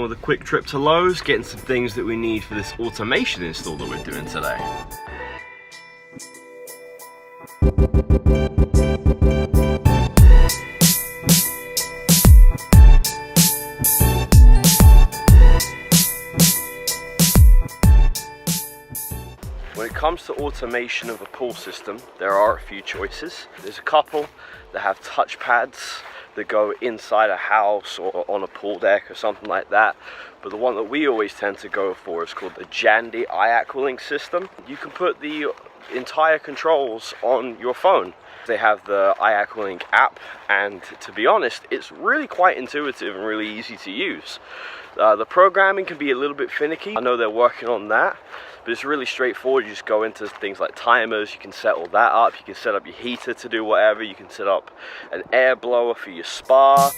with a quick trip to Lowe's, getting some things that we need for this automation install that we're doing today. When it comes to automation of a pool system, there are a few choices. There's a couple that have touch pads that go inside a house or on a pool deck or something like that. But the one that we always tend to go for is called the Jandy eye cooling system. You can put the entire controls on your phone. They have the eye cooling app, and to be honest, it's really quite intuitive and really easy to use. The programming can be a little bit finicky. I know they're working on that, but it's really straightforward. You just go into things like timers, you can set all that up, you can set up your heater to do whatever, you can set up an air blower for your spa.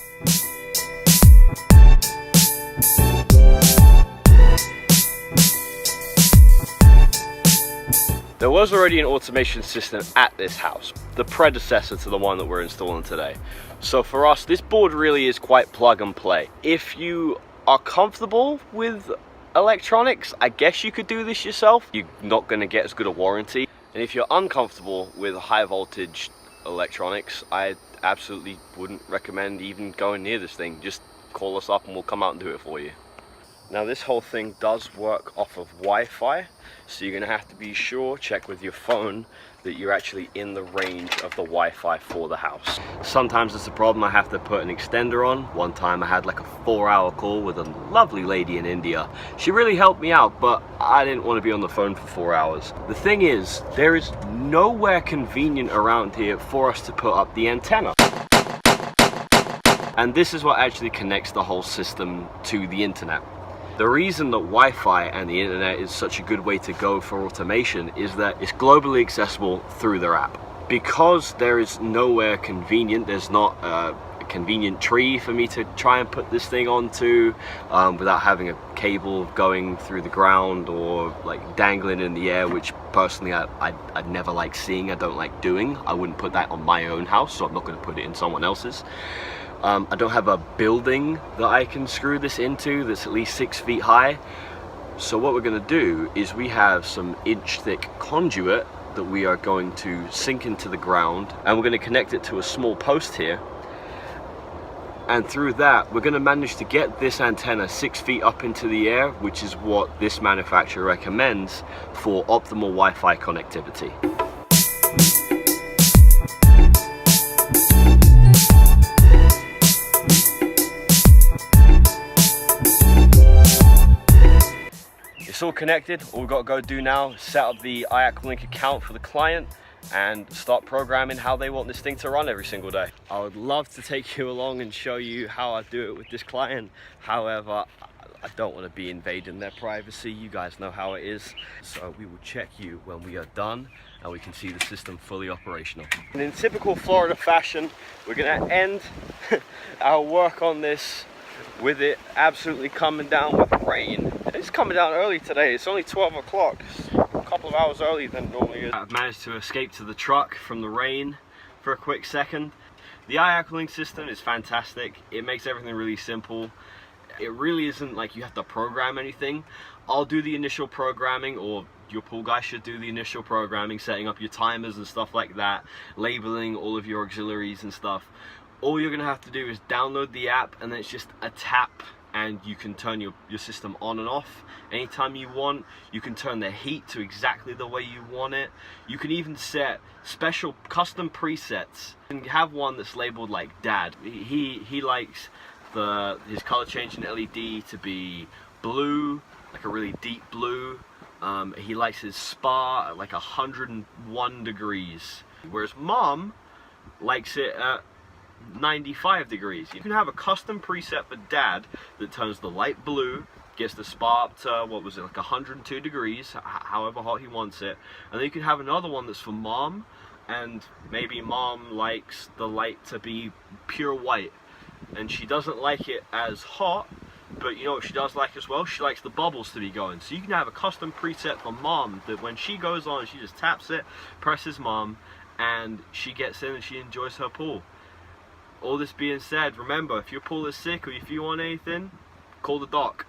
There was already an automation system at this house, the predecessor to the one that we're installing today. So for us, this board really is quite plug and play. If you are comfortable with electronics, I guess you could do this yourself. You're not going to get as good a warranty. And if you're uncomfortable with high voltage electronics, I absolutely wouldn't recommend even going near this thing. Just call us up and we'll come out and do it for you. Now this whole thing does work off of Wi-Fi, so you're going to have to be sure, check with your phone, that you're actually in the range of the Wi-Fi for the house. Sometimes it's a problem, I have to put an extender on. One time I had like a 4-hour call with a lovely lady in India. She really helped me out, but I didn't want to be on the phone for 4 hours. The thing is, there is nowhere convenient around here for us to put up the antenna. And this is what actually connects the whole system to the internet. The reason that Wi-Fi and the internet is such a good way to go for automation is that it's globally accessible through their app. Because there is nowhere convenient, there's not a convenient tree for me to try and put this thing onto without having a cable going through the ground or like dangling in the air, which personally I'd never like seeing, I don't like doing. I wouldn't put that on my own house, so I'm not going to put it in someone else's. I don't have a building that I can screw this into that's at least 6 feet high. So what we're going to do is we have some inch-thick conduit that we are going to sink into the ground, and we're going to connect it to a small post here. And through that, we're going to manage to get this antenna 6 feet up into the air, which is what this manufacturer recommends for optimal Wi-Fi connectivity. It's all connected. All we've got to go do now is set up the Link account for the client and start programming how they want this thing to run every single day. I would love to take you along and show you how I do it with this client. However, I don't want to be invading their privacy. You guys know how it is. So we will check you when we are done and we can see the system fully operational. And in typical Florida fashion, we're going to end our work on this with it absolutely coming down with rain. It's coming down early today. It's only 12 o'clock. A couple of hours earlier than it normally is. I've managed to escape to the truck from the rain for a quick second. The eye cooling system is fantastic. It makes everything really simple. It really isn't like you have to program anything. I'll do the initial programming, or your pool guy should do the initial programming, setting up your timers and stuff like that, labeling all of your auxiliaries and stuff. All you're gonna have to do is download the app, and then it's just a tap and you can turn your system on and off anytime you want. You can turn the heat to exactly the way you want it. You can even set special custom presets. And you have one that's labeled like Dad. He likes his color changing LED to be blue, like a really deep blue. He likes his spa at like 101 degrees, whereas Mom likes it at 95 degrees. You can have a custom preset for Dad that turns the light blue, gets the spa up to, what was it, like 102 degrees, however hot he wants it. And then you can have another one that's for Mom, and maybe Mom likes the light to be pure white, and she doesn't like it as hot, but you know what she does like as well? She likes the bubbles to be going. So you can have a custom preset for Mom that when she goes on, she just taps it, presses Mom, and she gets in and she enjoys her pool. All this being said, remember, if your pool is sick or if you want anything, Call the doc.